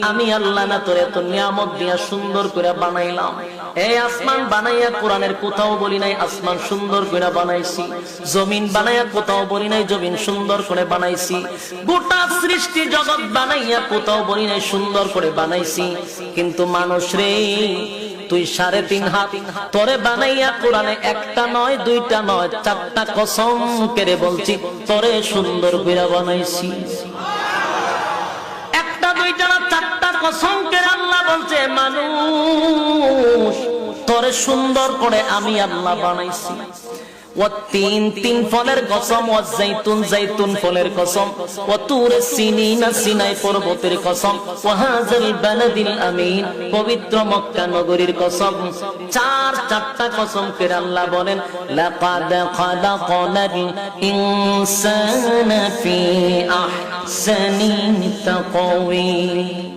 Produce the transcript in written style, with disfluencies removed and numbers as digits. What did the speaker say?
আমি আল্লাহ না তোরে তো নিয়ামত দিয়া সুন্দর করে বানাইলাম। এই আসমান বানাইয়া কোরআনের কোথাও বলি নাই আসমান সুন্দর করে বানাইছি, জমিন বানাইয়া কোথাও বলি নাই জমিন সুন্দর করে বানাইছি, গোটা সৃষ্টি জগৎ বানাইয়া কোথাও বলি নাই সুন্দর করে বানাইছি। কিন্তু মানুষ রে, তুই 3.5 হাত তোরে বানাইয়া কোরআনে একটা নয় দুইটা নয় 4টা কসম করে বলছি তোরে সুন্দর করে বানাইছি। একটা দুইটা না 4টা কসম করে আল্লাহ বলছে মানুষ তোরে সুন্দর করে আমি আল্লাহ বানাইছি। তিন ফলের কসম, জাইতুন জাইতুন ফলের কসম, তুরে সিনিনা সিনাই পর্বতের কসম, হাযাল বালাদিল আমিন পবিত্র মক্কা নগরীর কসম। 4টা কসম করে আল্লাহ বলেন লাকাদ খালাকনাল ইনসানা ফি আহসানি তাকওয়িম।